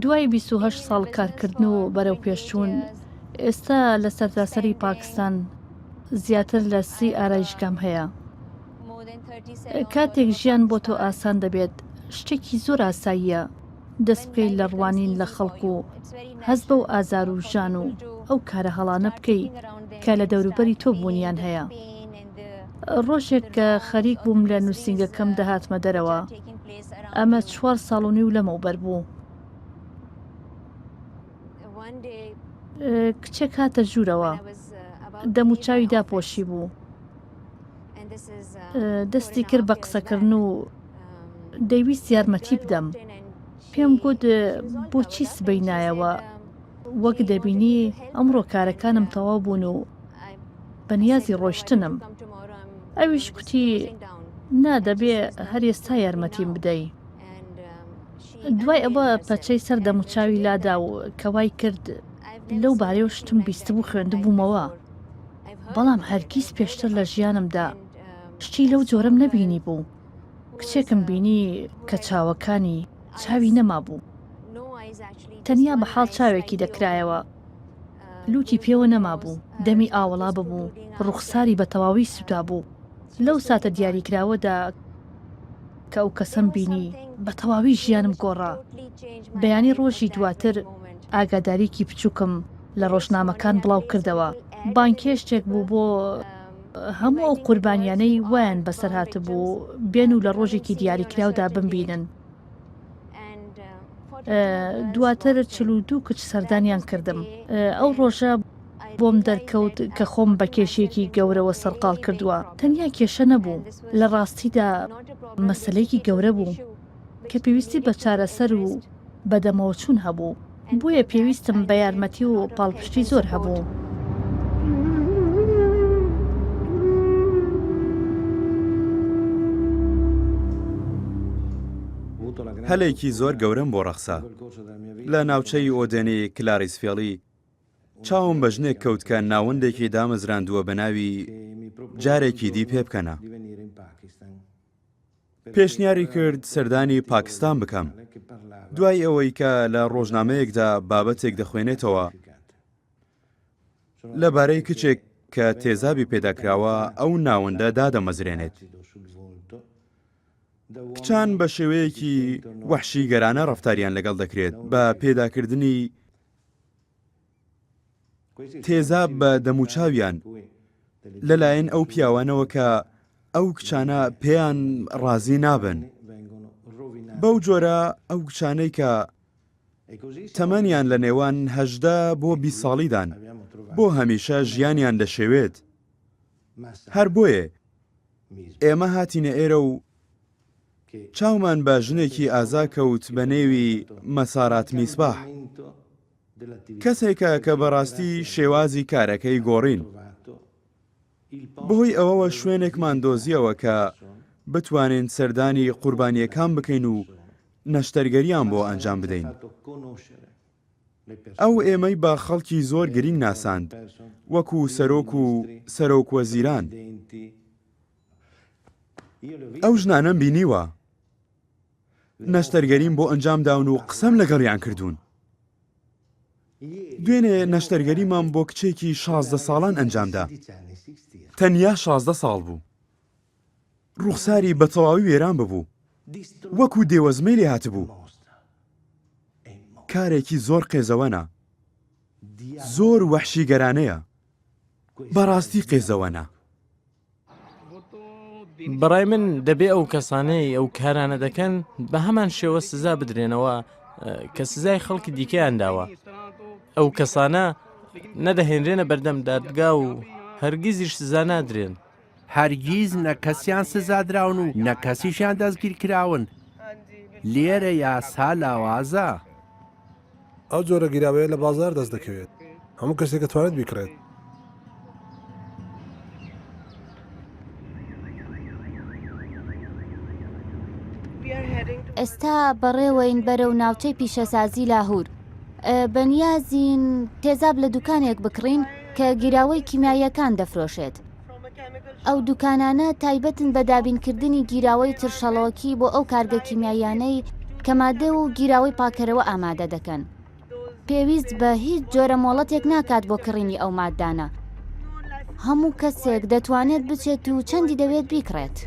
دوای 28 ساڵ کارکردن و بەرەو پێشچوون، ئێستا لە سەرتاسەری پاکستان زیاتر لە 30 ئارایشگام هەیە. کاتێک ژیان بۆ تۆ ئاسان دەبێت، شتێکی زۆر ئاساییە دەست بکەیت لە ڕوانین لە خەڵک و هەست بەو ئازار و ژان و ئەو کارە هەڵانە بکەی کە لە دەوروبەری تۆ بوونیان هەیە. ڕۆژێک کە خەریک بووم لە نووسینگەکەم دەهاتمە دەرەوە، ئەمە 4 ساڵ و نیو لەمەوبەر بوو. کچێک هاتە ژوورەوە، دەموچاوی داپۆشی بوو، دەستی کرد بە قسەکردن و دەیویست یارمەتی بدەم. پێم گوت بۆچی سبەی نایەوە، وەک دەبینی ئەمڕۆ کارەکانم تەواو بوون و بەنیازی ڕۆیشتنم. ئەویش کوتی نادەبێ هەر ئێستا یارمەتیم بدەی. دوای ئەوە پەچەی سەر دەموچاوی لادا و کەوای کرد لەو بارەیەوە شتم بیست بوو خوێندبوومەوە، بەڵام هەرگیز پێشتر لە ژیانمدا شتی لەو جۆرەم نەبینی بوو. کچێکم بینی کە چاوەکانی چاوی نەما بوو، تەنیا بە حاڵ چاوێکی دەکرایەوە، لوتی پێوە نەما بوو، دەمی ئاوەڵا ببوو، ڕوخساری بە تەواوی سوتا بوو. لەو ساتە دیاریکراوەدا کە ئەو کەسم بینی بە تەواوی ژیانم گۆڕا. بەیانی ڕۆژی دواتر ئاگاداریکی بچووکم لە ڕۆژنامەکان بڵاو کردەوە. بانکێشتێک بوو بۆ هەموو ئەو قوربانیانەی وایان بەسەر هاتبوو بێن و لە ڕۆژێکی دیاریکراودا بمبینن. دواتر 42 کچ سەردانیان کردم. ئەو ڕۆژە بۆم دەرکەوت کە خۆم بە کێشێکی گەورەوە سەرقاڵ کردووە. تەنیا کێشە نەبوو، لە ڕاستیدا مەسلەیەکی گەورە بوو کە پێویستی بە چارەسەر و بەدەمەوە چوون هەبوو. بۆیە پێویستم بە یارمەتی و پاڵپشتی زۆر هەبوو. هەلێکی زۆر گەورەم بۆ ڕەخسا. لە ناوچەی ئۆدێنەی کلاریسفێڵی چاوم بە ژنێک کەوت کە ناوەندێکی دامەزراندووە بە ناوی جارێکی دی پێ بکەنە. پێشنیاری کرد سەردانی پاکستان بکەم. دوای ئەوەی کە لە ڕۆژنامەیەکدا بابەتێک دەخوێنێتەوە لەبارەی کچێک کە تێزابی پێداکراوە، ئەو ناوەندە دادەمەزرێنێت. کچان بە شێوەیەکی وەحشی گەرانە ڕەفتاریان لەگەڵ دەکرێت بە پێداکردنی تێزاب بە دەموچاویان لەلایەن ئەو پیاوانەوە کە ئەو کچانە پێیان ڕازی نابن. بەو جۆرە ئەو کچانەی کە تەمەنیان لە نێوان 18 بۆ 20 ساڵیدان بۆ هەمیشە ژیانیان دەشێوێت. هەر بۆیە ئێمە هاتینە ئێرە و چاومان بە ژنێکی ئازا کەوت بە نێوی مەسارات میسباح، کەسێکە کە بەڕاستی شێوازی کارەکەی گۆڕین. بەهۆی ئەوەوە شوێنێکمان دۆزیەوە کە بتوانین سەردانی قوربانیەکان بکەین و نەشتەرگەریان بۆ ئەنجام بدەین. ئەو ئێمەی با خەڵکی زۆر گرنگ ناساند، وەکو سەرۆک و سەرۆک وەزیران. ئەو ژنانەم بینیوە، نەشتەرگەریم بۆ ئەنجام داون و قسەم لەگەڵیان کردوون. دوێنێ نەشتەرگەریمان بۆ کچێکی 16 ساڵان ئەنجامدا. تەنیا 16 ساڵ بوو. ڕوخساری بە تەواوی وێران ببوو، وەکو دێوەزمەی لێ هاتبوو. کارێکی زۆر قێزەوەنە، زۆر وەحشی گەرانەیە، بەڕاستی قێزەوەنە. بەڕای من دەبێ ئەو کەسانەی ئەو کارانە دەکەن بە هەمان شێوە سزا بدرێنەوە کە سزای خەڵکی دیکەیان داوە. ئەو کەسانە نەدەهێنرێنە بەردەم دادگا و هەرگیزیش سزا نادرێن. هەرگیز نەکەسیان سزادراون و نەکەسیشیان دەستگیر کراون. لێرە یاسا لاوازە. ئەو جۆرە گیراوەیە لە بازار دەست دەکەوێت. هەموو کەسێک دەتوانێت بیکرێت. ئێستا بەڕێوەین بەرەو ناوچەی پیشەسازی لاهور. بەنیازین تێزاب لە دوکانێک بکڕین کە گیراوەی کیمیاییەکان دەفرۆشێت. ئەو دوکانانە تایبەتن بە دابینکردنی گیراوەی ترشەڵۆکی بۆ ئەو کارگە کیمیاییانەی کە مادە و گیراوەی پاکەرەوە ئامادە دەکەن. پێویست بە هیچ جۆرە مۆڵەتێک ناکات بۆ کڕینی ئەو مادانە. هەموو کەسێک دەتوانێت بچێت و چەندی دەوێت بیکڕێت.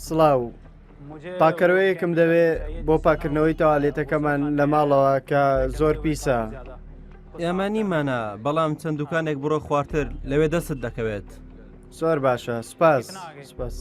سڵاو پاکەرەوەیەکم دەوێت بۆ پاکردنەوەی تەواڵێتەکەمان لە ماڵەوە کە زۆر پیسە. ئێمە نیمانە بەڵام چەند دوکانێک بڕۆ خواردتر لەوێ دەست دەکەوێت. زۆر باشە سپاس سپاس.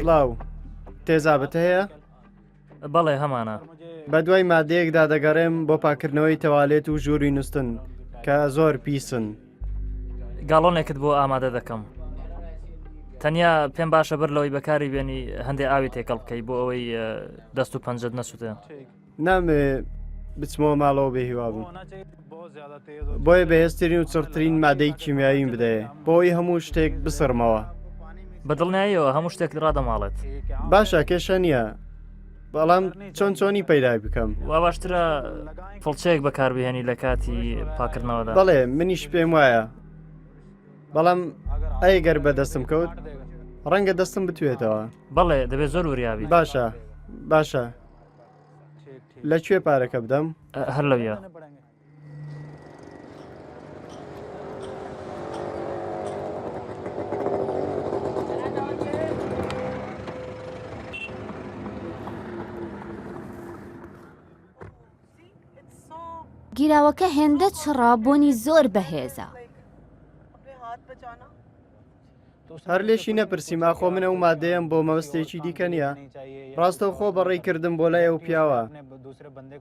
سڵاو تێزابەت هەیە؟ بەڵێ هەمانە. بە دوای مادەیەکدا دەگەڕێم بۆ پاکردنەوەی تەوالێت و ژووری نووسن کە زۆر پیسن. گاڵۆنێکت بۆ ئامادە دەکەم. تەنیا پێم باشە بەر لەوەی بەکاری بێنی هەندێک ئاوی تێکەڵ بکەی بۆ ئەوەی دەست و پەنجەت نەسووتێ. نامێ بچمەوە ماڵەوە بێهیوا بوو. بۆیە بەهێزترین و چڕترین مادەی کیمیاویم بدەیە بۆی هەموو شتێک بسڕمەوە. بەدڵنیاییەوە هەموو شتێک ڕادەماڵێت. باشە کێشە نییە. بەڵام چۆنی پەیدا بکەم. وا باشترە فڵچەیەک بەکاربهێنی لە کاتی پاکردنەوەدا. بەڵێ منیش پێم وایە. بەڵام ئەگەر بەدەستم کەوت ڕەنگە دەستم بتوێتەوە. بەڵێ دەبێت زۆر وریابی. باشە باشە. لەکوێ پارەکە بدەم؟ هەر لەویە. گیراوەکە هێندە چڕا بۆنی زۆر بەهێزە. هەر لێشی نەپرسیم ئاخۆ منە و مادەیەم بۆ مەوەستێکی دیکە نییە. ڕاستە خۆ بەڕێی کردم بۆ لای ئەو پیاوە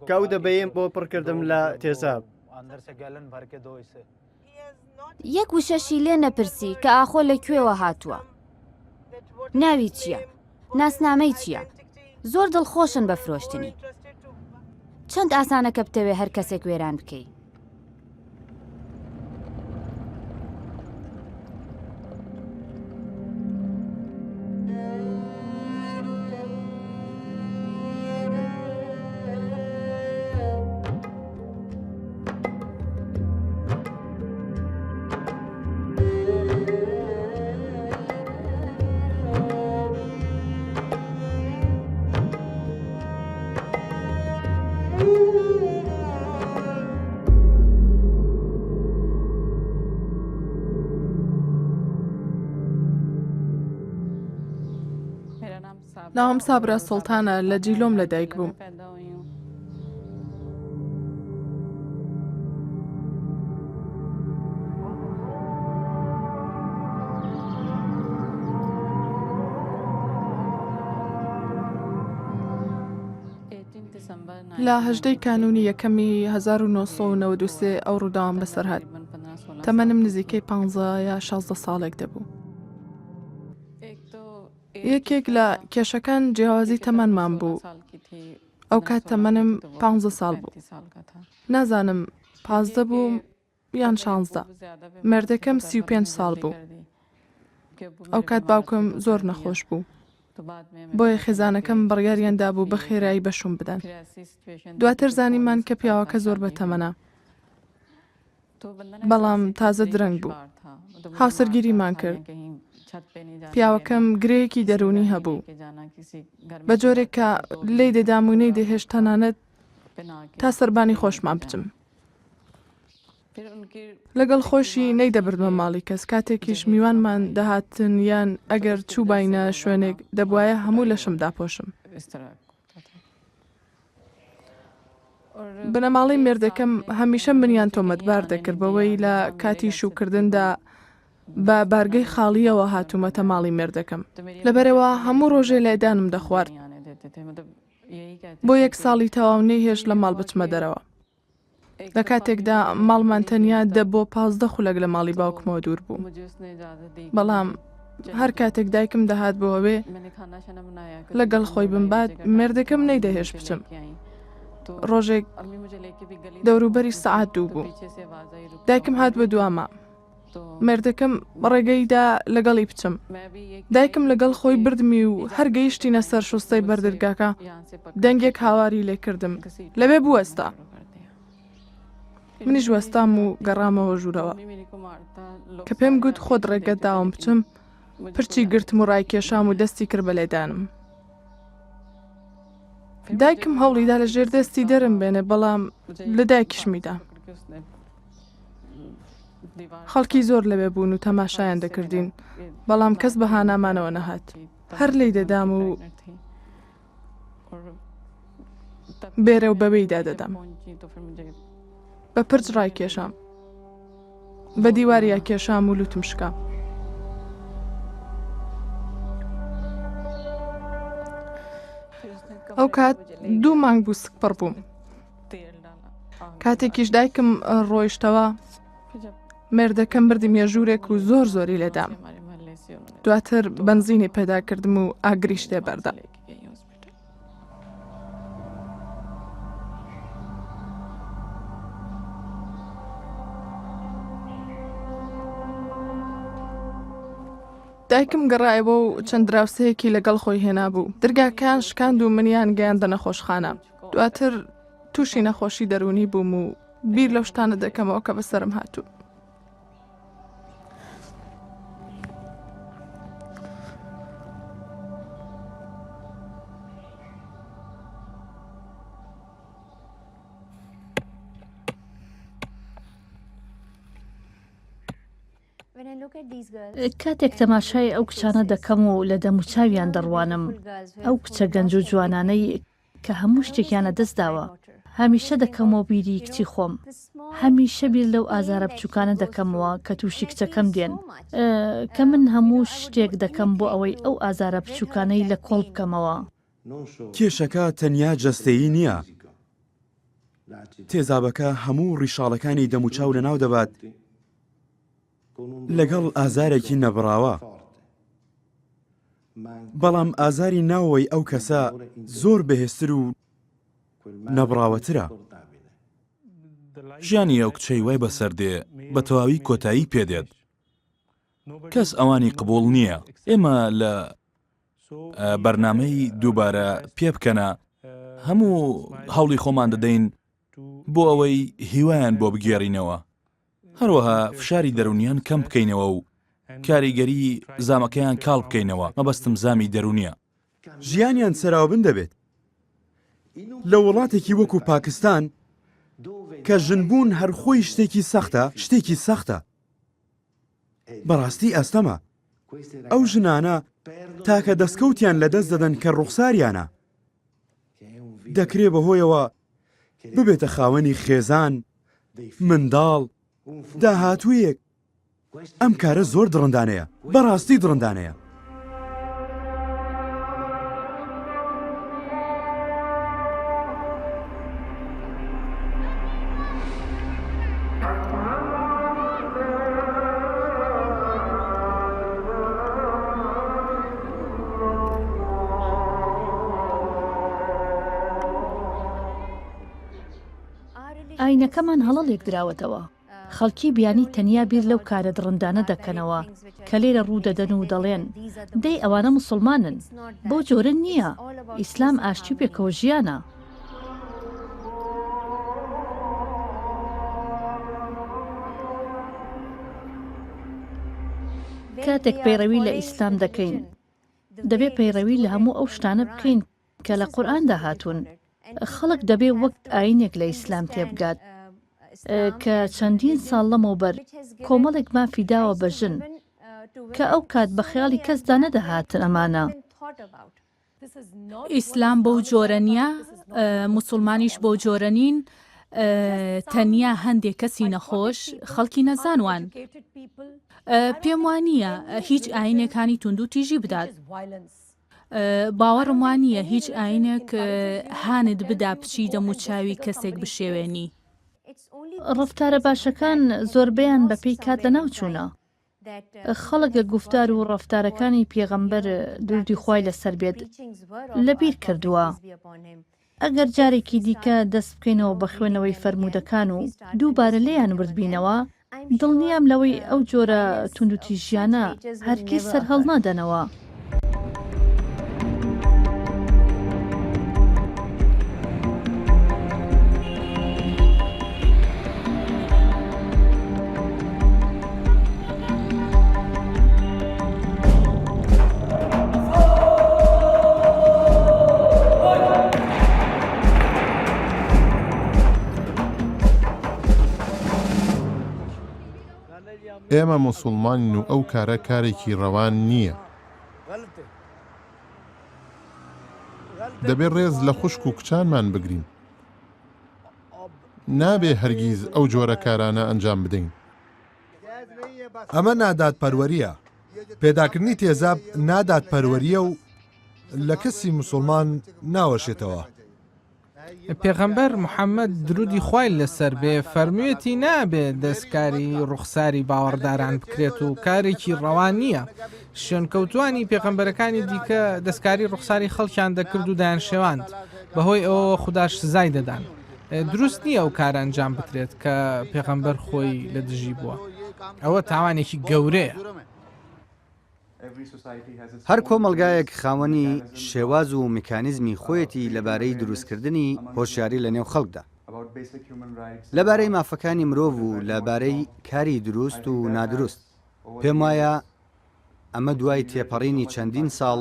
کەو دەبەیەم بۆ پڕکردم لە تێزاب. یەک وشەشی لێ نەپرسی کە ئاخۆ لەکوێوە هاتووە. ناوی چییە؟ ناسنامەی چییە؟ زۆر دڵخۆشن بە فرۆشتنی. چەند ئاسانەکە بتەوێ هەر کەسێک وێران بکەی. ناوم سابرا سڵتانە لە جیلۆم لەدایک بووم. لە 18 کانونی یەکەمی 1993 ئەو ڕووداوام بەسەر هات. تەمەنم نزیکەی 15 یا 16 ساڵێک دەبوو. یەکێک لە کێشەکان جیاوازی تەمەنمان بوو. ئەو کات تەمەنم 15 ساڵ بوو. نازانم 15 بوو یان 16. مردەکەم 35 ساڵ بوو. ئەو کات باوکم زۆر نەخۆش بوو. بۆیە خێزانەکەم بڕیاریاندا بوو بە خێرایی بەشوم بدەن. دواتر زانیمان کە پیاوەکە زۆر بەتەمەنە. بەڵام تازە درەنگ بوو. هاوسەرگیریمان کرد. پیاوەکەم گرەیەکی دەرونی هەبوو. بە جۆرێک کە لێی دەدامونەی دەهێشت تەنانەت تا سەربانی خۆشمان بچم. لەگەڵ خۆشی نەیدەبردمە ماڵی کەس کاتێکیش میوانمان دەهاتن یان ئەگەر چوو باینە شوێنێک دەبوایە هەموو لەشم داپۆشم. بنەماڵی مێردەکەم هەمیشە منیان تۆمەتبار دەکرد بەوەی لە کاتی شوکردندا بە بارگەی خاڵیەوە هاتوومەتە ماڵی مێردەکەم لەبەرەوە هەموو ڕۆژێ لێدانم دەخوارد بۆ 1 ساڵی تەواونەی هێش لە ماڵ بچمە دەرەوە لە کاتێکدا ماڵمان تەنیا 10 بۆ 15 خولەک لە ماڵی باوکمەوە دوور بوو بەڵام هەر کاتێک دایکم دەهات بۆەوێ لەگەڵ خۆی بمبات مێردەکەم نەیدەهێش بچم ڕۆژێک دەوروبەری سەعات 2 بوو دایکم هات بە دوامە مێردەکەم ڕێگەیدا لەگەڵی بچم دایکم لەگەڵ خۆی بردمی و هەرگەیشتینە سەر شوستەی بەردرگاکە دەنگێک هاواری لێ کردم لەبێ بوەستا منیش وەستام و گەڕامەوە ژوورەوە کە پێم گوت خۆت ڕێگەت داوام بچم پرچی گرتم و ڕایکێشام و دەستی کرد بە لێدانم دایکم هەوڵیدا لە ژێر دەستی دەرم بێنێ بەڵام لە دایکیشمیدا خەڵکی زۆر لەوێ بوون و تەماشایان دەکردین بەڵام کەس بەهانامانەوە نەهات هەر لی دەدام و بێرە و بەوەیدا دەدام بە پرچ ڕایکێشام بە دیواریا کێشام و لوتم شکا ئەو کات 2 مانگ بوو سکپڕ بووم کاتێکیش دایکم ڕۆیشتەوە مێردەکەم بردی مێژوورێک و زۆر زۆری لێدام دواتر بنزینی پێدا کردم و ئاگریش تێبەردا دایکم گەڕایەوە و چەند دراوسەیەکی لەگەڵ خۆی هێنا بوو دەرگاکان شکاند و منیان گەیاندە نەخۆشخانە دواتر تووشی نەخۆشی دەرونی بووم و بیر لەو شتانە دەکەمەوە کە بەسەرم هاتوو کاتێک تەماشای ئەو کچانە دەکەم و لە دەموچاویان دەڕوانم ئەو کچە گەنج و جوانانەی کە هەموو شتێکیانە دەست داوە هەمیشە دەکەمەوە بیری کچی خۆم هەمیشە بیر لەو ئازارە بچووکانە دەکەمەوە کە تووشی کچەکەم دێن کە من هەموو شتێک دەکەم بۆ ئەوەی ئەو ئازارە بچووکانەی لە کۆڵ بکەمەوە کێشەکە تەنیا جەستەیی نییە تێزابەکە هەموو ڕیشاڵەکانی دەموچاو لەناو دەبات لەگەڵ ئازارێکی نەبراوە بەڵام ئازاری ناوەوەی ئەو کەسە زۆر بەهێزتر و نەبراوەترە ژیانی ئەو کچەی وای بەسەردێ بە تەواوی کۆتایی پێدێت کەس ئەوانی قبول نییە ئێمە لە بەرنامەی دووبارە پێ بکەنە هەموو هەوڵی خۆمان دەدەین بۆ ئەوەی هیوایان بۆ بگێڕینەوە هەروەها فشاری دەرونیان کەم بکەینەوە و کاریگەری زامەکەیان کاڵ بکەینەوە مەبەستم زامی دەرونیە ژیانیان سەراوبن دەبێت لە وڵاتێکی وەکو پاکستان کە ژنبوون هەرخۆی شتێکی سەختە بەڕاستی ئەستەمە ئەو ژنانە تاکە دەستکەوتیان لەدەست دەدەن کە ڕوخساریانە دەکرێ بەهۆیەوە ببێتە خاوەنی خێزان منداڵ داهاتوویەک ئەم کارە زۆر دڕندانەیە بەڕاستی دڕندانەیە ئاینەکەمان هەڵەڵێک دراوەتەوە خەڵکی بیانی تەنیا بیر لەو کارە دڕندانە دەکەنەوە کە لێرە ڕوو دەدەن و دەڵێن دەی ئەوانە موسڵمانن بۆ جۆرە نییە ئیسلام ئاشتی و پێکەوە ژیانە کاتێک پەیڕەوی لە ئیسلام دەکەین دەبێ پەیڕەوی لە هەموو ئەو شتانە بکەین کە لە قورئاندا هاتوون خەڵک دەبێ وەک ئاینێک لە ئیسلام تێبگات کە چەندین ساڵ لەمەوبەر کۆمەڵێک مافی داوە بە ژن کە ئەو کات بە خەیاڵی کەسدا نەدەهاتن ئەمانە ئیسلام بەو جۆرە نییە موسڵمانیش بۆ جۆرە نین تەنیا هەندێک کەسی نەخۆش خەڵکی نەزانوان. پێم وانییە هیچ ئاینەکانی تونند و تیژی بدات. باوەڕم وانییە هیچ ئاینێک هاند بدا پچی دەموچاوی کەسێک بشێوێنی. ڕفتارە باشەکان زۆربیان بەپێی کات لەناوچوونە. خەڵک گفتار و ڕفتارەکانی پێغەمبەر درودی خوای لەسەر بێت لەبیر کردووە. ئەگەر جارێکی دیکە دەست بکەینەوە بە خوێنەوەی فەرمودەکان و دووبارە لێیان وردبینەوە، دڵنیام لەوەی ئەو جۆرە تونند و تیژیانە هەرگیز سەرهەڵ نادەنەوە. ئێمە موسڵمانین و ئەو کارە کارێکی ڕەوان نییە. دەبێت ڕێز لە خوشک و کچانمان بگرین. نابێ هەرگیز ئەو جۆرە کارانە ئەنجام بدەین. ئەمە نادادپەروەریە. پێداکردنی تێزاب نادادپەروەریە و لە کەسی موسڵمان ناوەشێتەوە. پێغەمبەر محەممەد درودی خوای لەسەر بێ فەرموویەتی نابێ دەستکاری ڕوخساری باوەڕداران بکرێت و کارێکی ڕەوان نییە. شوێنکەوتوانی پێغەمبەرەکانی دیکە دەستکاری ڕوخساری خەڵکیان دەکرد و دایان شێواند بەهۆی ئەوە خودداش سزای دەدان. دروست نییە ئەو کار ئەنجام بکرێت کە پێغەمبەر خۆی لە دژی بووە. ئەوە تاوانێکی گەورەیە. هەر کۆمەلگایەک خاوەنی شێواز و میکانیزمی خۆیەتی لەبارەی دروستکردنی هۆشیاری لە نێو خەڵکدا، لەبارەی مافەکانی مرۆڤ و لەبارەی کاری دروست و نادروست. پێم وایە ئەمە دوای تێپەڕینی چەندین ساڵ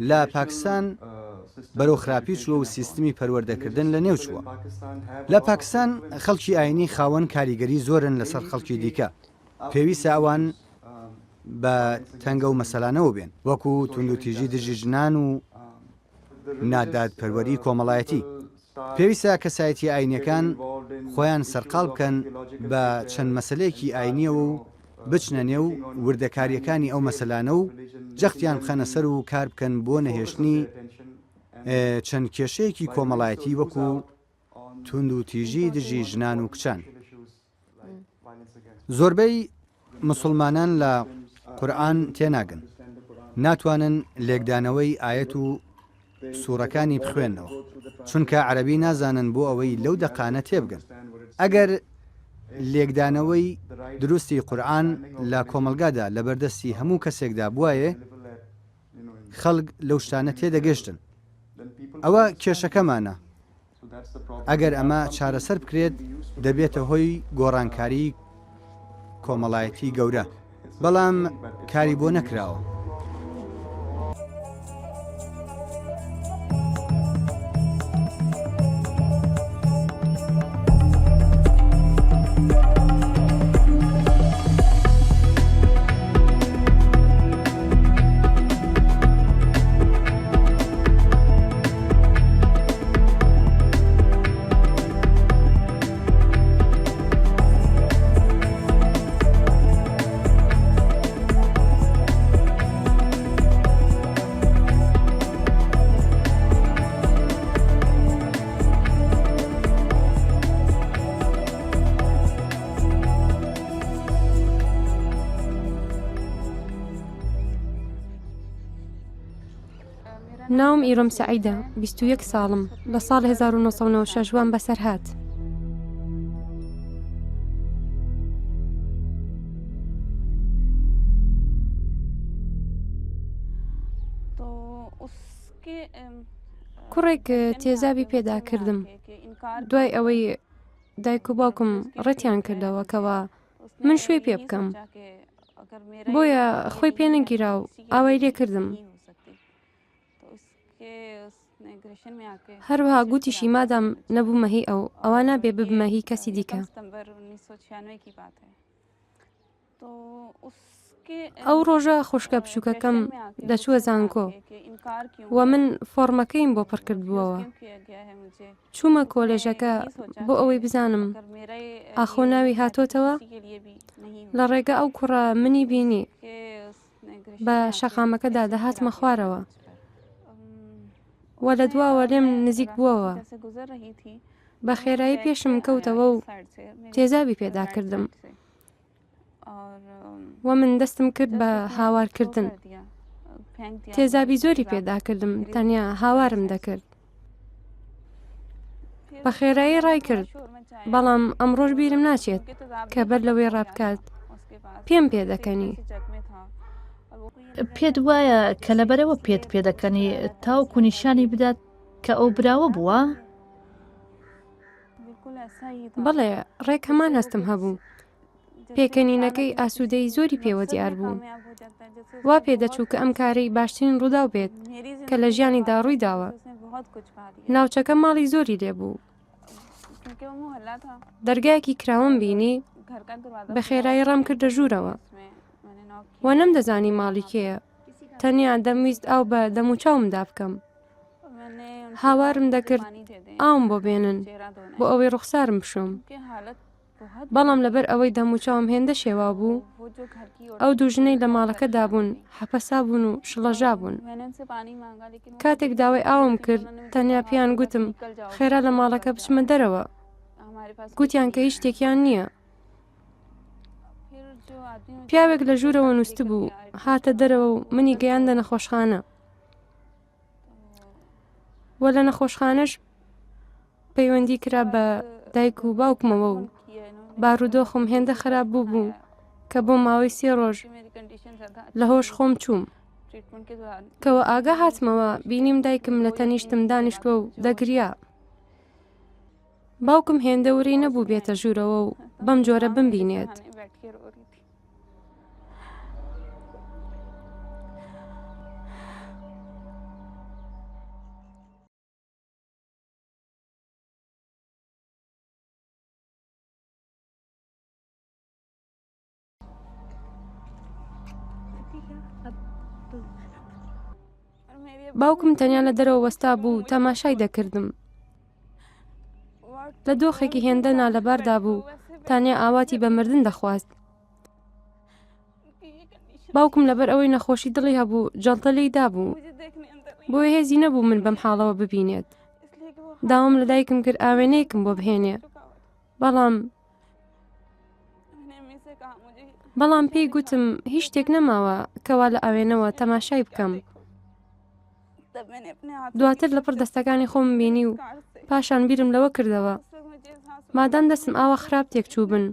لە پاکستان بەرەو خراپی چووە و سیستمی پەروەردەکردن لە نێو چووە. لە پاکستان خەڵکی ئاینی خاوەن کاریگەری زۆرن لەسەر خەڵکی دیکە. پێویستە ئەوان بە تەنگە و مەسەلانەوە بێن، وەکو تونند و تیژی دژی ژنان و نادادپەروەری کۆمەڵایەتی. پێویستە کەسایەتی ئاینیەکان خۆیان سەرقاڵ بکەن بە چەند مەسلەیەکی ئاینیەوە و بچنە نێو وردەکاریەکانی ئەو مەسەلانە و جەختیان بخەنە سەر و کار بکەن بۆ نەهێشتنی چەند کێشەیەکی کۆمەڵایەتی وەکو تونند و تیژی دژی ژنان و کچان. زۆربەی مسلمانان لە قورئان تێناگەن، ناتوانن لێکدانەوەی ئاەت و سوورەکانی بخوێنەوە چونکە عەرەبی نازانن بۆ ئەوەی لەو دەقانە تێبگەن. ئەگەر لێکدانەوەی دروستی قورئان لە کۆمەلگادا لە بەردەستی هەموو کەسێکدا بوایە، خەڵک لەو شتانە تێدەگەشتن. ئەوە کێشەکەمانە. ئەگەر ئەمە چارەسەر بکرێت دەبێتە هۆی گۆڕانکاری کۆمەڵایەتی گەورە، بەڵام کاری بۆ نەکراوە. ناوم ئیرۆم سەعیدە، 21 ساڵم، لە ساڵ 1996 وان بەسەر هات. کوڕێک تێزابی پێدا کردم، دوای ئەوەی دایک و باوکم ڕێتیان کردەوە کەوە من شوێ پێ بکەم، بۆیە خۆی پێ نەگیرا و ئاوای لێ کردم. هەروەها گوتیشی مادام نەبوومە هی ئەوە نابێ ببمە هی کەسی دیکە. ئەو ڕۆژە خوشکە بچووکەکەم دەچووە زانکۆ و من فۆرمەکەیم بۆ پڕ کردبووەوە. چوومە کۆلێژەکە بۆ ئەوەی بزانم ئاخۆ ناوی هاتۆتەوە. لە ڕێگە ئەو کوڕە منی بینی بە شەقامەکەدا دەهاتمە خوارەوە و لە دواوە لێم نزیک بووەوە. بە خێرایی پێشم کەوتەوە و تێزاوی پێدا کردم و من دەستم کرد بە هاوارکردن. تێزاوی زۆری پێدا کردم، تەنیا هاوارم دەکرد. بە خێرایی ڕای کرد، بەڵام ئەمڕۆژ بیرم ناچێت کە بەر لەوەی ڕابکات پێم پێدەکەنی. پێت وایە کە لەبەرەوە پێت پێدەکەنی تاوکو نیشانی بدات کە ئەو براوە بووە؟ بەڵێ ڕێک هەمان هەستم هەبوو. پێکەنینەکەی ئاسوودەی زۆری پێوە دیار بوو. وا پێدەچوو کە ئەم کارەی باشترین ڕووداو بێت کە لە ژیانیدا ڕووی داوە. ناوچەکە ماڵی زۆری لێبوو. دەرگایەکی کراوەم بینی، بە خێرایی ڕام کردە ژوورەوە و نەمدەزانی ماڵی کێیە. تەنیا دەمویست ئاو بە دەموچاومدا بکەم. هاوارم دەکرد ئاوم بۆ بێنن بۆ ئەوەی ڕوخسارم بشوم. بەڵام لەبەر ئەوەی دەموچاوم هێندە شێوا بوو، ئەو دوو ژنەی لە ماڵەکەدا بوون، حەپەسا بوون و شڵەژا بوون. کاتێک داوای ئاوم کرد، تەنیا پیان گوتم خێرا لە ماڵەکە بچمە دەرەوە. گوتیان کە هیچ شتێکیان نییە. پیاوێک لە ژوورەوە نووستی بوو، هاتە دەرەوە و منی گەیاندە نەخۆشخانە. وە لە نەخۆشخانەش پەیوەندی کرا بە دایک و باوکمەوە و بارودۆخم هێندە خراپ بوو کە بۆ ماوەی 3 ڕۆژ لە هۆش خۆم چووم. کەوە ئاگا هاتمەوە بینیم دایکم لە تەنیشتم دانیشتوە و دەگریا. باوکم هێندە وری نەبوو بێتە ژوورەوە و بەم جۆرە بمبینێت. باوکم تەنیا لە دەرەوە وەستا بوو تەماشای دەکردم. لە دۆخێکی هێندە نالەباردا بوو، تانیا ئاواتی بە مردن دەخواست. باوکم لەبەر ئەوەی نەخۆشی دڵی هەبوو جەڵتە لێی دابوو، بۆیە هێزی نەبوو من بەم حاڵەوە ببینێت. داوام لە دایکم کرد ئاوێنەیەکم بۆ بهێنێ، بەڵام پێی گوتم هیچ شتێک نەماوە کەوا لە ئاوێنەوە تەماشای بکەم. دواتر لەپڕ دەستەکانی خۆم بینی و پاشان بیرم لەوە کردەوە مادام دەستم ئاوە خراپ تێکچوو بن،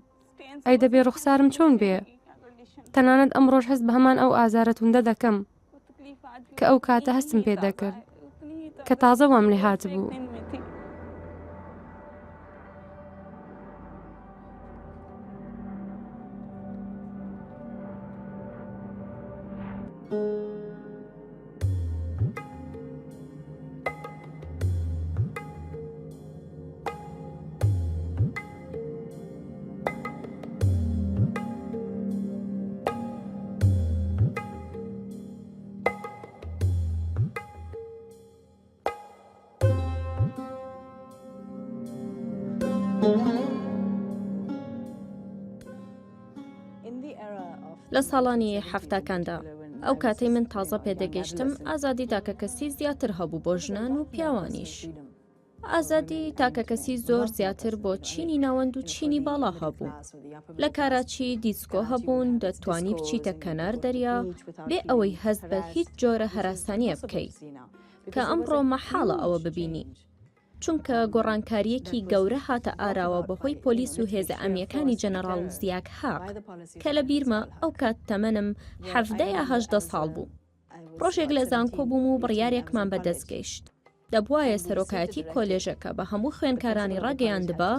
ئەی دەبێ ڕوخسارم چۆن بێ. تەنانەت ئەمڕۆژ هەست بە هەمان ئەو ئازارە توندە دەکەم کە ئەو کاتە هەستم پێ دەکرد کە تازە وام لێ هاتبوو. لە ساڵانی حەفتاکاندا ئەو کاتەی من تازە پێدەگەیشتم ئازادی تاکە کەسی زیاتر هەبوو بۆ ژنان و پیاوانیش. ئازادی تاکە کەسی زۆر زیاتر بۆ چینی ناوەند و چینی باڵا هەبوو. لە کاراچی دیسکۆ هەبوون، دەتوانی بچیتە کەنار دەریا بێ ئەوەی هەست بە هیچ جۆرە هەراسانیە بکەیت کە ئەمڕۆ مەحاڵە ئەوە ببینی، چونکە گۆڕانکاریەکی گەورە هاتە ئاراوە بەهۆی پۆلیس و هێزە ئەمیەکانی جەنەڕاڵ زیاک هاق کە لە بیرمە ئەو کات تەمەنم 17 ساڵ بوو. ڕۆژێک لە زانکۆ بووم و بڕیارێکمان بەدەستگەیشت. دەبوایە سەرۆکایەتی کۆلێژەکە بە هەموو خوێنکارانی ڕاگەیاندبا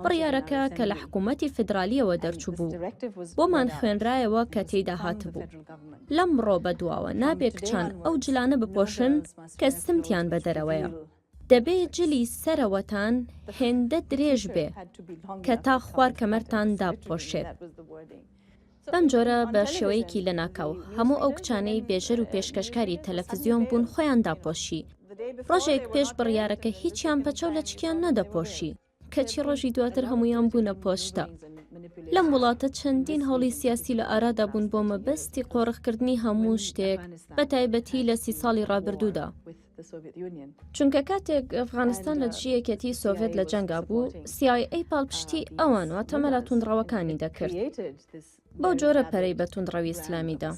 بڕیارەکە کە لە حکوومەتی فدرالیەوە دەرچوو بوو بۆمان خوێنرایەوە کە تێیدا هاتبوو. لەمڕۆ بەدواوە نابێت کچان ئەو جلانە بپۆشن کە سمتیان بە دەرەوەیە. دەبێت جلی سەرەوەتان هێندە درێژ بێ کە تا خوار کەمەرتان داپۆشێت. بەم جۆرە بە شێوەیەکی لە ناکاو هەموو ئەو کچانەی بێژەر و پێشکەشکاری تەلەڤیزیۆن بوون خۆیان داپۆشی. ڕۆژێک پێش بڕیارەکە هیچیان پەچەو لە چکیان نەدەپۆشی کەچی ڕۆژی دواتر هەمویان بوونە پۆشتە. لەم وڵاتە چەندین هەوڵی سیاسی لە ئارادا بوون بۆ مەبەستی قۆڕخکردنی هەموو شتێک بە تایبەتی لە 30 ساڵی ڕابردوودا. چونکە کاتێک ئەفغانستان لە دژیەکەتی سۆڤێت لە جەنگا بوو CIA پاڵپشتی ئەوان واتە مەلا توندڕەوەکانی دەکرد. بەو جۆرە پەرەی بە توندڕەوی ئیسلامیدا.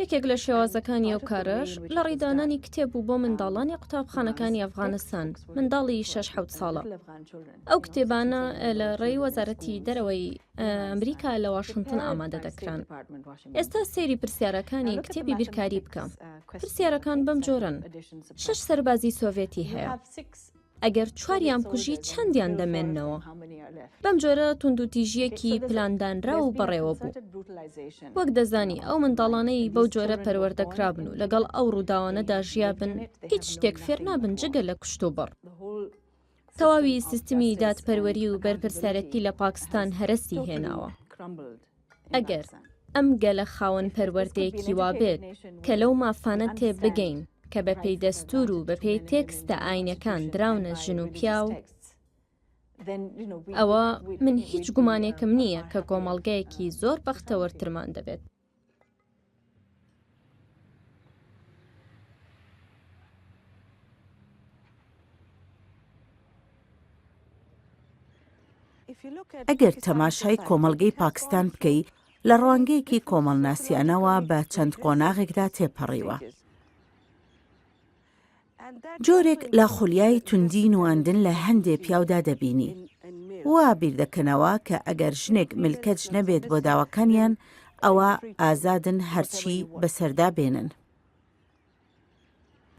یەکێک لە شێوازەکانی ئەو کارەش لە ڕێدانانی کتێب بوو بۆ منداڵانی قوتابخانەکانی ئەفغانستان منداڵی 6-7 ساڵە. ئەو کتێبانە لە ڕێی وەزارەتی دەرەوەی ئەمریکا لە واشنگتن ئامادە دەکران. ئێستا سێری پرسیارەکانی کتێبی بیرکاری بکە. پرسیارەکان بەم جۆرن: 6 سەربازی سۆڤێتی هەیە. ئەگەر چواریان کوژی چەندیان دەمێننەوە. بەم جۆرە توندوتیژیەکی پلاندانرا و بەڕێوە بوو. وەک دەزانی ئەو منداڵانەی بەو جۆرە پەروەردەکرابن و لەگەڵ ئەو ڕووداوانەدا ژیابن هیچ شتێک فێر نابن جگە لە کوشت و بڕ. تەواوی سیستمی دادپەروەری و بەرپرسیارەتی لە پاکستان هەرەسی هێناوە. ئەگەر ئەم گەلە خاوەن پەروەردەیەکی وابێت کە لەو مافانە تێ بگەین کە بە پێی دەستور و بە پێی تێکستە ئاینەکان دراونە ژن و پیاو، ئەوە من هیچ گومانێکم نییە کە کۆمەڵگەیەکی زۆر بەختەوەرترمان دەبێت. ئەگەر تەماشای کۆمەڵگەی پاکستان بکەی لە ڕوانگەیەکی کۆمەڵناسیانەوە بە چەند قۆناغێکدا تێپەڕیوە. جۆرێک لە خولیای توندین و ئەندن لە هەندێک پیاودا دەبینی. وا بیر دەکەنەوە کە ئەگەر ژنێک ملکەت نەبێت بۆ داواکانیان ئەوە ئازادن هەرچی بەسەردا بێنن.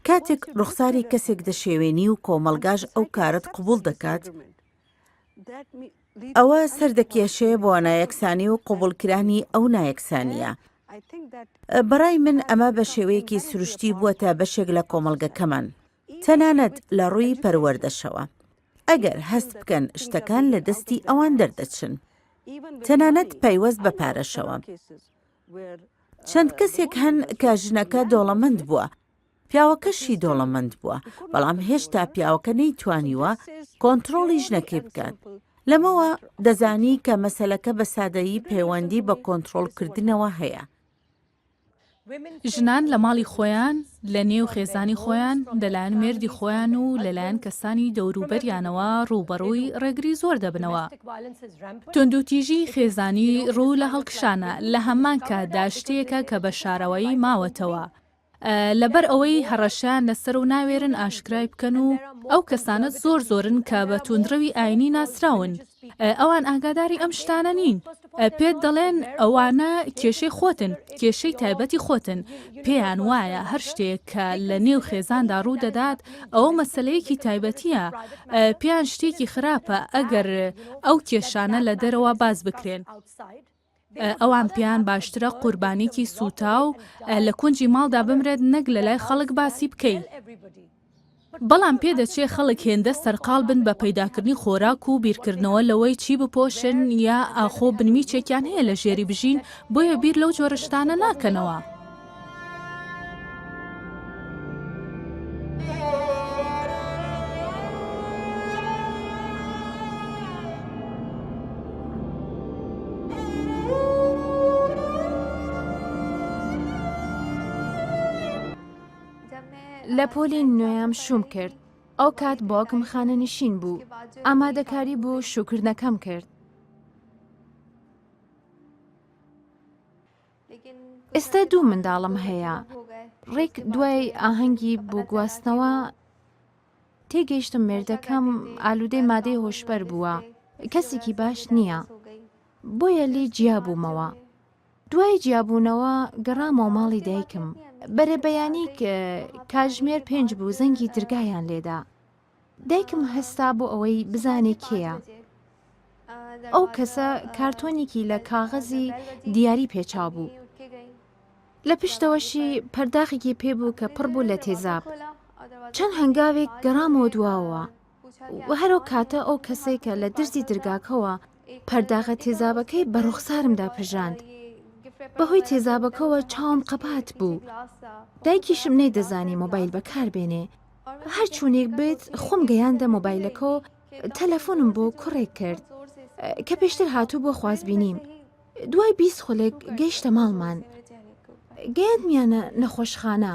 کاتێک ڕوخساری کەسێک دەشێوێنی و کۆمەلگاژ ئەو کارت قبول دەکات، ئەوە سەردەکێشەیە بۆ نایەکسانی و قبولکرانی ئەو نایەکسانیە. بەڕای من ئەمە بە شێوەیەکی سروشتی بووەتە بەشێک لە کۆمەڵگەکەمان، تەنانەت لە ڕووی پەروەردەشەوە. ئەگەر هەست بکەن شتەکان لە دەستی ئەوان دەردەچن، تەنانەت پەیوەست بە پارەشەوە. چەند کەسێک هەن کە ژنەکە دۆڵەمەند بووە، پیاوەکەشی دۆڵەمەند بووە، بەڵام هێشتا پیاوەکە نەیتوانیوە کۆنتڕۆڵی ژنەکەی بکات. لەمەوە دەزانی کە مەسەلەکە بە سادەیی پەیوەندی بە کۆنتڕۆڵکردنەوە هەیە. ژنان لە ماڵی خۆیان، لە نێو خێزانی خۆیان، لەلایەن مێردی خۆیان و لەلایەن کەسانی دەوروبەریانەوە ڕووبەڕووی ڕێگری زۆر دەبنەوە. توندوتیژی خێزانی ڕوو لە هەڵکشانە لە هەمان کاتدا شتێکە کە بە شارەوەی ماوەتەوە. لەبەر ئەوەی هەڕەشیان لەسەر و ناوێرن ئاشکرای بکەن و ئەو کەسانت زۆرن کە بە توندڕەوی ئاینی ناسراون. ئەوان ئاگاداری ئەم شتانە نین. پێت دەڵێن ئەوانە کێشەی خۆتن، کێشەی تایبەتی خۆتن. پێیان وایە هەر شتێک کە لە نێو خێزاندا ڕوو دەدات ئەوە مەسلەیەکی تایبەتیە. پێیان شتێکی خراپە ئەگەر ئەو کێشانە لە دەرەوە باز بکرێن. ئەوان پێیان باشترە قوربانێکی سوتاو لە کونجی ماڵدا بمرێت نەک لە لای خەڵک باسی بکەیت. بەڵام پێدەچێت خەڵک هێندە سەرقاڵ بن بە پەیداکردنی خۆراک و بیرکردنەوە لەوەی چی بپۆشن یا ئاخۆ بنمیچێکیان هەیە لە ژێری بژین، بۆیە بیر لەو جۆرە شتانە ناکەنەوە. لە پۆلی نوێیان شوم کرد. ئەو کات باوکم خانە نشین بوو. ئامادەکاری بوو شوکردنەکەم کرد. ئێستا 2 منداڵم هەیە. ڕێک دوای ئاهەنگی بۆ گواستنەوە تێگەیشتم مێردەکەم ئالوودەی مادەی هۆشبەر بووە. کەسێکی باش نییە. بۆیە لێ جیابوومەوە. دوای جیابوونەوە گەڕامەوە ماڵی دایکم. بەرەبەیانی کاژمێر 5 بوو زەنگی دەرگایان لێدا. دایکم هەستا بۆ ئەوەی بزانێ کێیە. ئەو کەسە کارتۆنێکی لە کاغەزی دیاری پێچاو بوو. لە پشتەوەشی پەرداخێکی پێبوو کە پڕ بوو لە تێزاب. چەند هەنگاوێک گەڕامەوە دواوە و هەرو کاتە ئەو کەسێکە لە درزی دەرگاکەوە پەرداخە تێزابەکەی بە ڕوخسارمدا پژاند. بەهۆی تێزابەکەوە چاوم قەپات بوو. دایکیشم نەیدەزانی مۆبایل بەکاربێنێ. هەر چوونێک بێت خۆم گەیاندە مۆبایلەکە و تەلەفۆنم بۆ کوڕێک کرد کە پێشتر هاتوو بۆ خوازبینیم. دوای 20 خولێک گەیشتە ماڵمان. گەیاندمیانە نەخۆشخانە.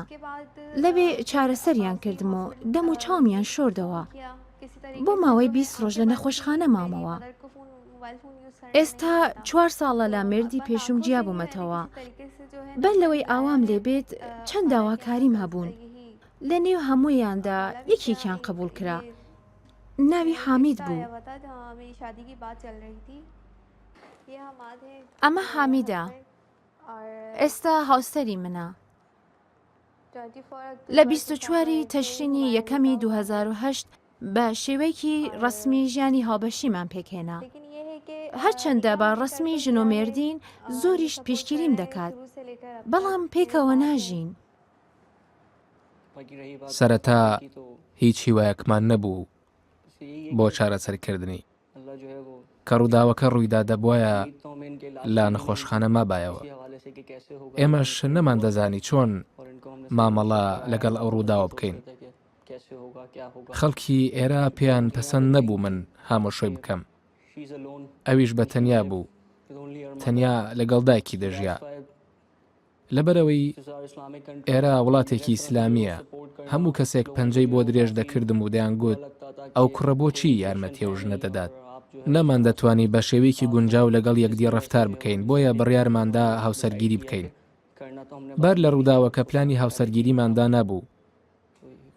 لەوێ چارەسەریان کردم و دەم و چاومیان شۆردەوە. بۆ ماوەی 20 ڕۆژ لە نەخۆشخانە مامەوە. ئێستا 4 ساڵە لا مێردی پێشوم گیا بوومەتەوە. بەر لەوەی ئاوام لێبێت چەند داواکاریم هەبوون. لە نێو هەموویاندا یەکێکیان قبول کرا. ناوی حامید بوو. ئەمە حامیدە. ئێستا هاوسەری منە. لە 24 تەشرینی یەکەمی 2008 بە شێوەیەکی ڕسمی ژیانی هاوبەشیمان پێکهێنا. هەرچەندە بە ڕسمی ژنۆمێردین زۆریش پێشگیریم دەکات، بەڵام پێکەوە ناژین. سەرەتا هیچ هیوایەکمان نەبوو بۆ چارەسەرکردنی کە ڕووداوەکە ڕوویدا دەبوایە لا نەخۆشخانە مابایەوە. ئێمەش نەمان دەزانی چۆن مامەڵە لەگەڵ ئەو ڕووداوە بکەین. خەڵکی ئێرە پێیان پەسەند نەبوو من هامۆشۆی بکەم. ئەویش بە تەنیا بوو، تەنیا لەگەڵ دایکی دەژیا. لەبەرەوەی ئێرە وڵاتێکی ئیسلامیە، هەموو کەسێک پەنجەی بۆ درێژ دەکردم و دەیانگوت ئەو کوڕە بۆچی یارمەتیە و ژنە دەدات. نەمان دەتوانی بە شێوەیەکی گونجاو لەگەڵ یەکدی ڕەفتار بکەین، بۆیە بڕیارماندا هاوسەرگیری بکەین. بەر لە ڕووداوەکە پلانی هاوسەرگیریماندا نەبوو.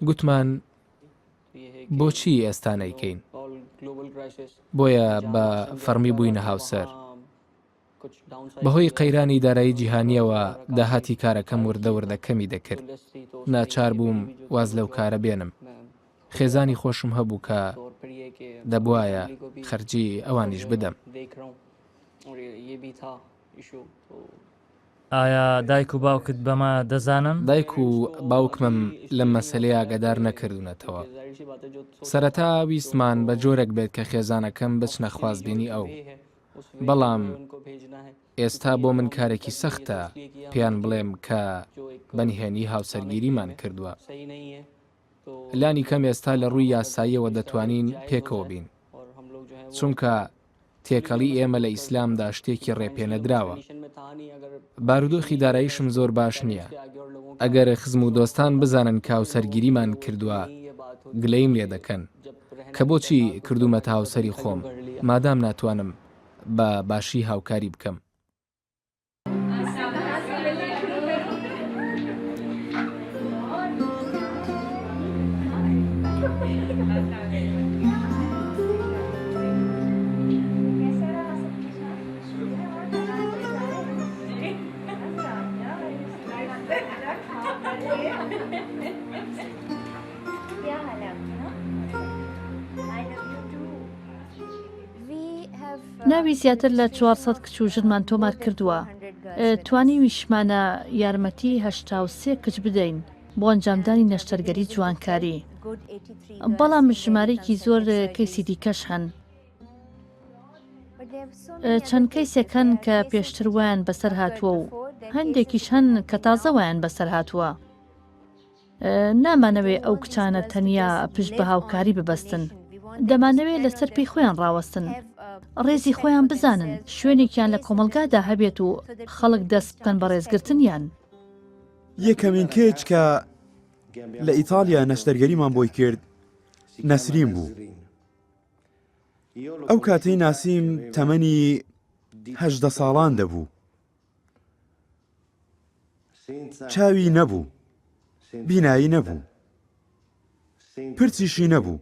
گوتمان بۆچی ئێستا نەیکەین؟ بۆیە بە فەرمی بووینە هاوسەر. بەهۆی قەیرانی دارایی جیهانیەوە داهاتی کارەکەم وردەوردەکەمی دەکرد. ناچار بووم واز لەو کارە بێنم. خێزانی خۆشم هەبوو کە دەبوایە خەرجی ئەوانیش بدەم. ئایا دایک و باوکت بەمە دەزانن؟ دایک و باوکمم لەم مەسەلەیە ئاگادار نەکردوونەتەوە. سەرەتا ویستمان بە جۆرێک بێت کە خێزانەکەم بچنە خوازبێنی ئەو. بەڵام ئێستا بۆ من کارێکی سەختە پێیان بڵێم کە بەنهێنی هاوسەرگیریمان کردووە. لانی کەم ئێستا لە ڕووی یاساییەوە دەتوانین پێکەوە بین، چونکە تێکەڵی ئێمە لە ئیسلامدا شتێکی ڕێپێنەدراوە. بارودۆخی داراییشم زۆر باش نییە. ئەگەر خزم و دۆستان بزانن کە هاوسەرگیریمان کردووە گلەیم لێ دەکەن کە بۆچی کردومەتە هاوسەری خۆم مادام ناتوانم بە باشی هاوکاری بکەم. ناوی زیاتر لە 400 کچ و ژنمان تۆمار کردووە. توانی ویشمانە یارمەتی 83 کچ بدەین بۆ ئەنجامدانی نەشتەرگەری جوانکاری. بەڵام ژمارەیەکی زۆر کەیسی دیکەش هەن. چەند کەیسێکەن کە پێشتر وایان بەسەر هاتووە و هەندێکیش هەن کە تازە وایان بەسەر هاتووە. نامانەوێ ئەو کچانە تەنیا پشت بە هاوکاری ببەستن. دەمانەوێت لەسەر پێی خۆیان ڕاوەستن، ڕێزی خۆیان بزانن، شوێنێکیان لە کۆمەلگادا هەبێت و خەڵک دەست بکەن بە ڕێزگرتنیان. یەکەمین کێچ کە لە ئیتالیا نەشتەرگەریمان بۆی کرد نەسرین بوو. ئەو کاتەی ناسیم تەمەنی 18 ساڵان دەبوو. چاوی نەبوو، بینایی نەبوو، پرچیشی نەبوو.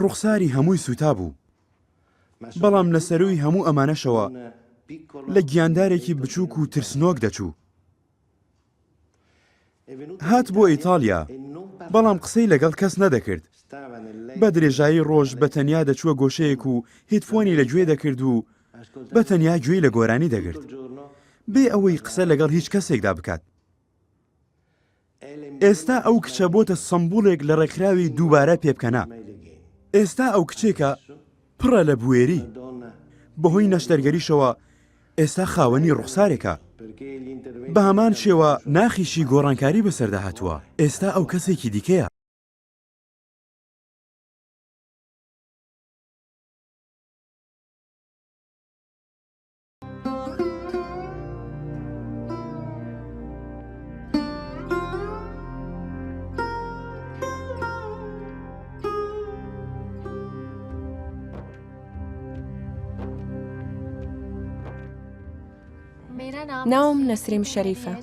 ڕوخساری هەمووی سوتا بوو. بەڵام لە سەروی هەموو ئەمانەشەوە لە گیاندارێکی بچووک و ترسنۆک دەچوو. هات بۆ ئیتالیا، بەڵام قسەی لەگەڵ کەس نەدەکرد. بە درێژایی ڕۆژ بە تەنیا دەچووە گۆشەیەک و هیدفۆنی لە گوێ دەکرد و بە تەنیا گوێی لە گۆرانی دەگرت بێ ئەوەی قسە لەگەڵ هیچ کەسێکدا بکات. ئێستا ئەو کچە بۆتە سمبولێک لە ڕێکخراوی دووبارە پێبکەنا. ئێستا ئەو کچێکە پڕە لە بوێری. بەهۆی نەشتەرگەریشەوە ئێستا خاوەنی ڕوخسارێکە. بە هەمان شێوە ناخیشی گۆڕانکاری بەسەردا هاتووە. ئێستا ئەو کەسێکی دیکەیە. ناوم نەسریم شەریفە.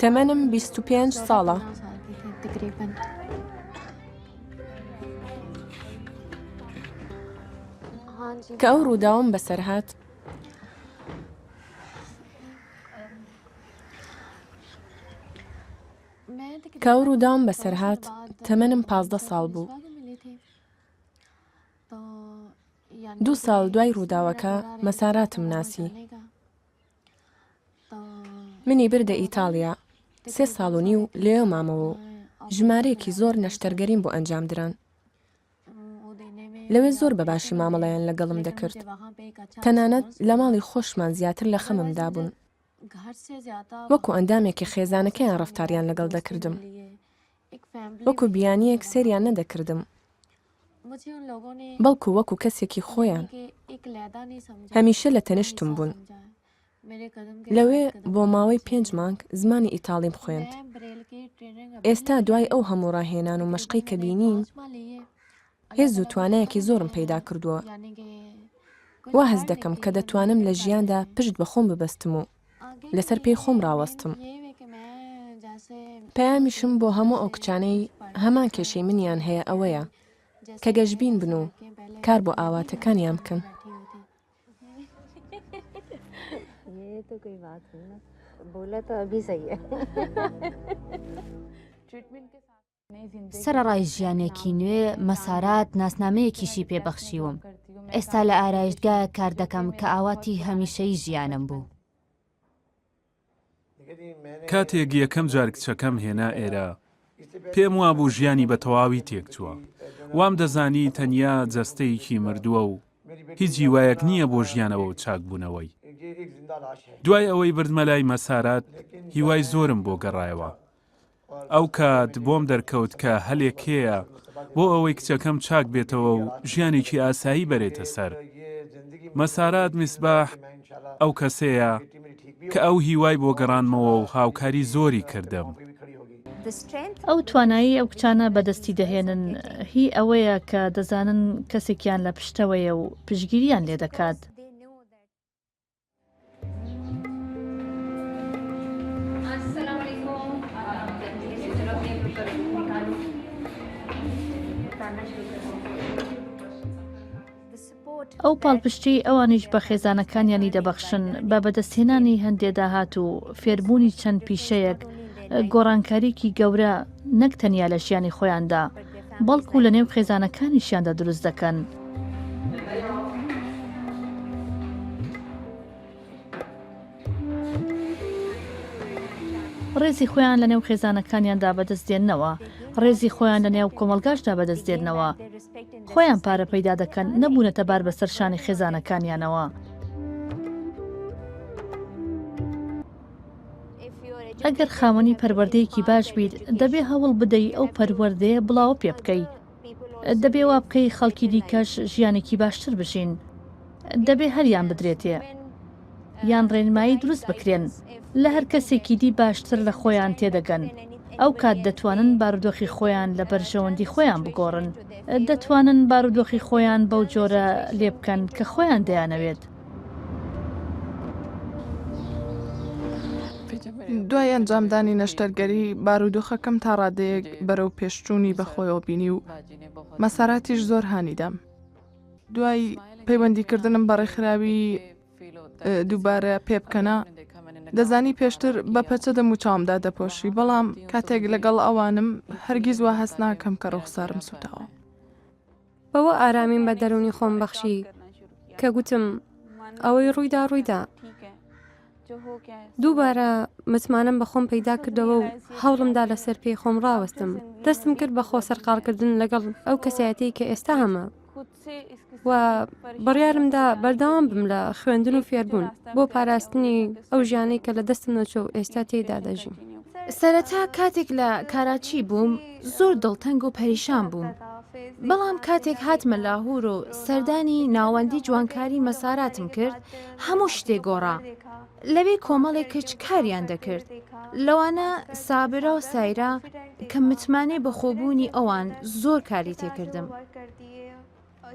تەمەنم 25 ساڵە. کە ئەو ڕووداوم بەسەرهات تەمەنم 15 ساڵ بوو. 2 ساڵ دوای ڕووداوەکە مەساراتم ناسی. منی بردە ئیتاڵیا 3 ساڵ و نیو لێو مامەوە و ژمارەیەکی زۆر نەشتەرگەریم بۆ ئەنجام دران. لەوێ زۆر بەباشی مامەڵەیان لەگەڵم دەکرد. تەنانەت لە ماڵی خۆشمان زیاتر لە خەممدا بوون. وەکو ئەندامێکی خێزانەکەیان ڕەفتاریان لەگەڵ دەکردم. وەکو بیانیەک سێریان نەدەکردم. بەڵکو وەکو کەسێکی خۆیان. هەمیشە لە تەنیشتم بوون. لەوێ بۆ ماوەی 5 مانگ زمانی ئیتاڵیم خوێند. ئێستا دوای ئەو هەموو ڕاهێنان و مەشقەی کە بینیم، هێز و توانایەکی زۆرم پەیدا کردووە. وا هەز دەکەم کە دەتوانم لە ژیاندا پشت بە خۆم ببەستم و لەسەر پێی خۆم ڕاوەستم. پەیامیشم بۆ هەموو ئەو کچانەی هەمان کێشەی منیان هەیە ئەوەیە کە گەشبین بن و کار بۆ ئاواتەکانیان بکەن. سەرەڕای ژیانێکی نوێ مەسارات ناسنامەیەکیشی پێبەخشیوم. ئێستا لە ئارایشگایە کار دەکەم کە ئاواتی هەمیشەی ژیانم بوو. کاتێک یەکەم جار کچەکەم هێنا ئێرە، پێم وابوو ژیانی بە تەواوی تێکچووە. وام دەزانی تەنیا جەستەیەکی مردووە و هیچ هیوایەک نییە بۆ ژیانەوە و چاکبوونەوەی. دوای ئەوەی بردمە لای مەسارات، هیوای زۆرم بۆ گەڕایەوە. ئەو کات بۆم دەرکەوت کە هەلێک هەیە بۆ ئەوەی کچەکەم چاک بێتەوە و ژیانێکی ئاسایی بەرێتە سەر. مەسارات میسباح ئەو کەسەیە کە ئەو هیوای بۆ گەڕانمەوە و هاوکاری زۆری کردم. ئەو توانایی ئەو کچانە بەدەستی دەهێنن هی ئەوەیە کە دەزانن کەسێکیان لە پشتەوەیە و پشگیریان لێ دەکات. ئەو پاڵپشتی ئەوانیش بە خێزانەکانیانی دەبەخشن بە بەدەستهێنانی هەندێک داهات و فێربوونی چەند پیشەیەک گۆڕانکاریکی گەورە نەک تەنیا لە ژیانی خۆیاندا بەڵکو لە نێو خێزانەکانیشیاندا دروست دەکەن. ڕێزی خۆیان لە نێو خێزانەکانیاندا بەدەستدێننەوە، ڕێزی خۆیان لە نێو کۆمەلگاشدا بەدەستدێننەوە، خۆیان پارە پەیدا دەکەن نەبوونەتە بار بەسەر شانی خێزانەکانیانەوە. ئەگەر خاوەنی پەروەردەیەکی باش بیت دەبێ هەوڵ بدەی ئەو پەروەردەیە بڵاو پێ بکەی. دەبێ وا بکەی خەڵکی دیکەش ژیانێکی باشتر بژین. دەبێ هەریان بدرێتێ یان ڕێنمایی دروست بکرێن لە هەر کەسێکی دی باشتر لە خۆیان تێدەگەن. ئەو کات دەتوانن بارودۆخی خۆیان لە بەرژەوەندی خۆیان بگۆڕن، دەتوانن بارودۆخی خۆیان بەو جۆرە لێ بکەن کە خۆیان دەیانەوێت. دوای ئەنجامدانی نەشتەرگەری بارودۆخەکەم تا ڕادەیەک بەرەو پێشچوونی بەخۆیەوە بینی و مەساراتیش زۆر هانیدام. دوای پەیوەندیکردنم بە ڕێکخراوی دووبارە پێ بکەنە، دەزانی پێشتر بە پەچە دەم و چاومدا دەپۆشی، بەڵام کاتێک لەگەڵ ئەوانم هەرگیز وا هەست ناکەم کە ڕوخسارم سوتاوە. بەوە ئارامیم بە دەرونی خۆم بەخشی کە گوتم ئەوەی ڕوویدا دووبارە متمانم بە خۆم پەیدا کردەوە و هەوڵمدا لەسەر پێی خۆم ڕاوەستم دەستم کرد بە خۆ سەرقاڵکردن لەگەڵ ئەو کەسایەتی کە ئێستا هەمە و بڕیارمدا بەردەوام بم لە خوێندن و فێربوون بۆ پاراستنی ئەو ژیانەی کە لە دەستم نەچۆ و ئێستا تێیدا دەژیم. سەرەتا کاتێک لە کاراچی بووم زۆر دڵتەنگ و پەریشان بووم. بەڵام کاتێک هاتمە لاهور و سەردانی ناوەندی جوانکاری مەساراتم کرد هەموو شتێک گۆڕا. لەوێ کۆمەڵێک کچ کاریان دەکرد. لەوانە سابرا و سایرا کە متمانەی بەخۆبوونی ئەوان زۆر کاری تێکردم.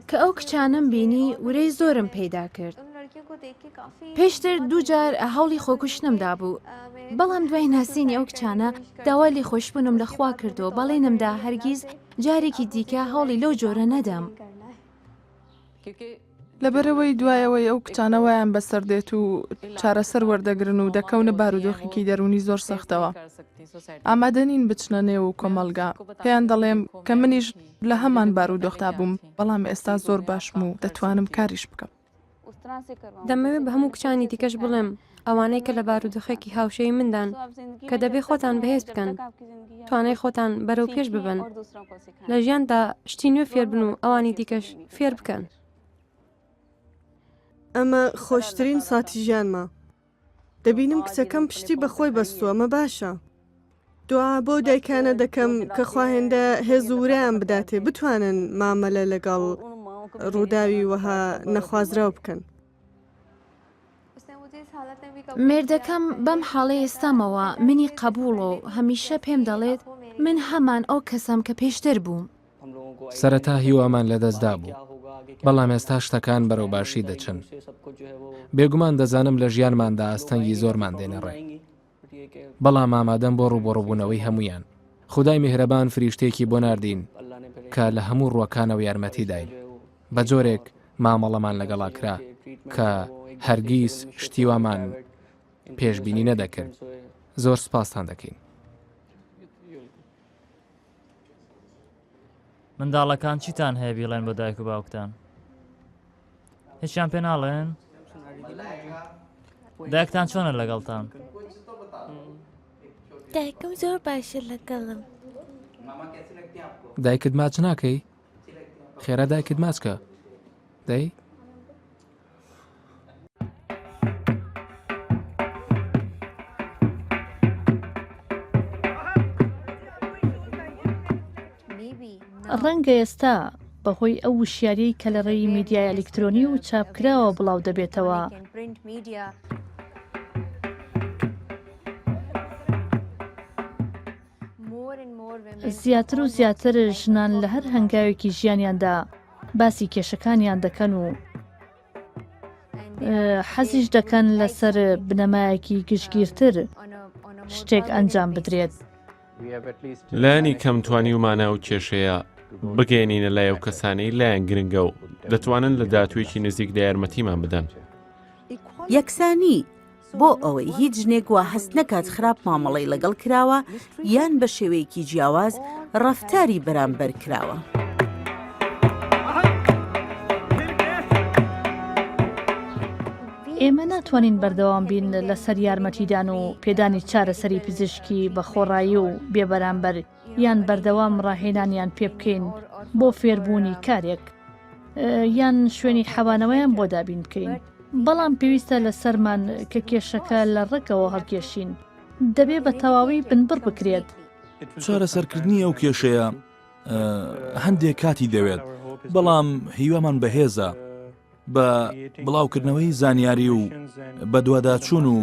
کە ئەو کچانم بینی ورەی زۆرم پەیدا کرد. پێشتر دووجار هەوڵی خۆکوشتنمدا بوو. بەڵام دوای ناسینی ئەو کچانە داوای لێ خۆشبوونم لە خوا کردەوە بەڵێنمدا هەرگیز جارێکی دیکە هەوڵی لەو جۆرە نەدەم. لەبەرەوەی دوایەوەی ئەو کچانەوەیان بەسەردێت و چارەسەر وەردەگرن و دەکەونە بارودۆخێکی دەرونی زۆر سەختەوە. ئامادەنین بچنە نێو و کۆمەلگا پێیان دەڵێم کە منیش لە هەمان بارودۆختا بووم بەڵام ئێستا زۆر باشم و دەتوانم کاریش بکەم. دەمەوێت بە هەموو کچانی دیکەش بڵێم ئەوانەی کە لە بارودۆخێکی هاوشەی مندان کە دەبێ خۆتان بەهێز بکەن توانای خۆتان بەرەو پێش ببن لە ژیاندا شتی نوێ فێر بن و ئەوانی دیکەش فێر بکەن. ئەمە خۆشترین ساتی ژیانمە. دەبینم کچەکەم پشتی بەخۆی بەستووە ئەمە باشە. دوعا بۆ دایکانە دەکەم کە خواهێندە هێز و وریان بداتێ بتوانن مامەلە لەگەڵ ڕووداوی وەها نەخوازراو بکەن. مێردەکەم بەم حاڵەی ئێستامەوە منی قبوڵە و هەمیشە پێم دەڵێت من هەمان ئەو کەسم کە پێشتر بووم. سەرەتا هیوامان لەدەستدا بوو بەڵام ئێستا شتەکان بەرەو باشی دەچن. بێگومان دەزانم لە ژیانماندا ئاستەنگی زۆرمان دێنەڕێ بەڵام ئامادەم بۆ ڕووبەڕووبوونەوەی هەمویان. خودای میهرەبان فریشتێکی بۆ ناردین کە لە هەموو ڕووەکانەوە یارمەتی داین بە جۆرێک مامەڵەمان لەگەڵا کرا کە هەرگیز شتیوامان پێشبینی نەدەکرد. زۆر سپاسان دەکەین. منداڵەکان چیتان هەیە بیڵێن بۆ دایک و باوکتان؟ هیچیان پێ ناڵێن؟ دایکتان چۆنە لەگەڵتان؟ دایکم زۆر باشە لەگەڵم. دایکت ماچ ناکەی؟ خێرا دایکت ماچکە دەی؟ ڕەنگە ئێستا بەهۆی ئەو وشیارەی کە لە ڕێی میدیای ئەلکترۆنی و چاپکراوە بڵاو دەبێتەوە زیاتر و زیاتر ژنان لە هەر هەنگاوێکی ژیانیاندا باسی کێشەکانیان دەکەن و حەزیش دەکەن لەسەر بنەمایەکی گشتگیرتر شتێک ئەنجام بدرێت. لایەنی کەم توانی ومانە و کێشەیە بگەێنینە لای ئەو کەسانەی لایەن گرنگە و دەتوانن لە دااتوێکی نزیک دا یارمەتیمان بدەن. یەکسانی بۆ ئەوەی هیچ ژنێک وا هەست نەکات خراپ مامەڵەی لەگەڵ کراوە یان بە شێوەیەکی جیاواز ڕەفتاری بەرامبەر کراوە. ئێمە ناتوانین بەردەوام بین لەسەر یارمەتیدان و پێدانی چارەسەری پزیشکی بە خۆڕایی و بێبەرامبەر یان بەردەوام ڕاهێنانیان پێ بکەین بۆ فێربوونی کارێک یان شوێنی حەوانەوەیان بۆ دابین بکەین. بەڵام پێویستە لە سەرمان کە کێشەکە لە ڕێکەوە هەڵکێشین دەبێ بە تەواوی بنبڕ بکرێت. چارەسەرکردنی ئەو کێشەیە هەندێک کاتی دەوێت بەڵام هیوامان بەهێزە بە بڵاوکردنەوەی زانیاری و بە دوواداچوون و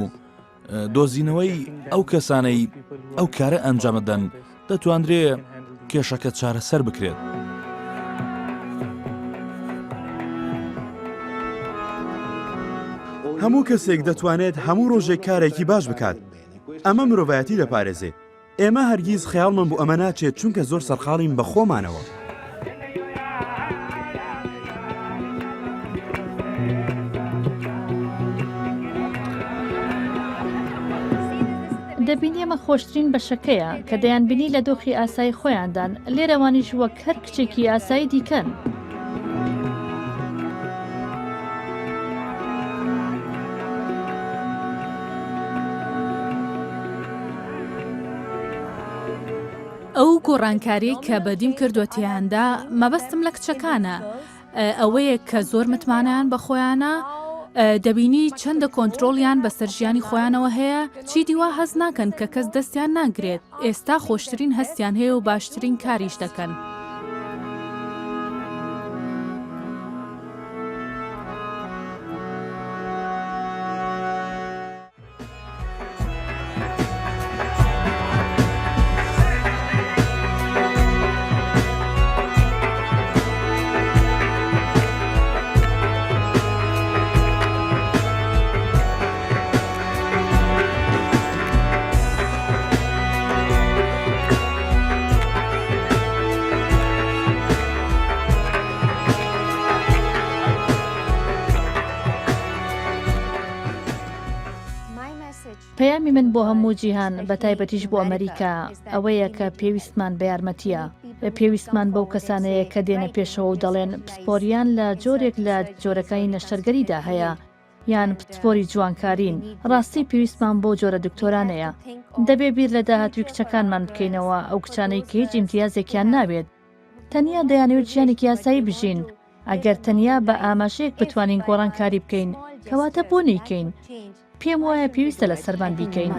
دۆزینەوەی ئەو کەسانەی ئەو کارە ئەنجامەدەن دەتواندرێ کێشەکە چارەسەر بکرێت. هەموو کەسێک دەتوانێت هەموو ڕۆژێک کارێکی باش بکات. ئەمە مرۆڤایەتی دەپارێزێت. ئێمە هەرگیز خەیاڵمان بۆ ئەمە ناچێت چونکە زۆر سەرخاڵین بە خۆمانەوە. دەبینی ئەمە خۆشترین بەشەکەیە کە دەیانبینی لە دۆخی ئاسایی خۆیاندان لێرەوانیش وەک هەر کچێکی ئاسایی دیکەن. ئەو گۆڕانکاری کە بەدیم کردوەتیاندا مەبەستم لە کچەکانە ئەوەیە کە زۆر متمانیان بە خۆیانە دەبینی چەندە کۆنتترۆلیان بەسەر ژیانی خۆیانەوە هەیە چی دیوا هەز ناکەن کە کەس دەستیان ناگرێت ئێستا خۆشترین هەستیان هەیە و باشترین کاریش دەکەن. پەیامی من بۆ هەموو جیهان بە تایبەتیش بۆ ئەمریکا ئەوەیە کە پێویستمان بە یارمەتیە پێویستمان بەو کەسانەیە کە دێنە پێشەوە و دەڵێن پسپۆریان لە جۆرێک لە جۆرەکانی نەشتەرگەریدا هەیە یان پسپۆری جوانکارین ڕاستی پێویستمان بۆ جۆرە دکتۆرانەیە دەبێ بیر لە داهاتوی کچەکانمان بکەینەوە ئەو کچانەی کە هیچ ئیمتیازێکیان نابێت تەنیا دەیانەوێت ژیانێکی یاسایی بژین ئەگەر تەنیا بە ئاماژەیەک بتوانین گۆڕانکاری بکەین کەواتە بۆ نەیکەین پێم وایە پێویستە لە سەرمان بیکەین.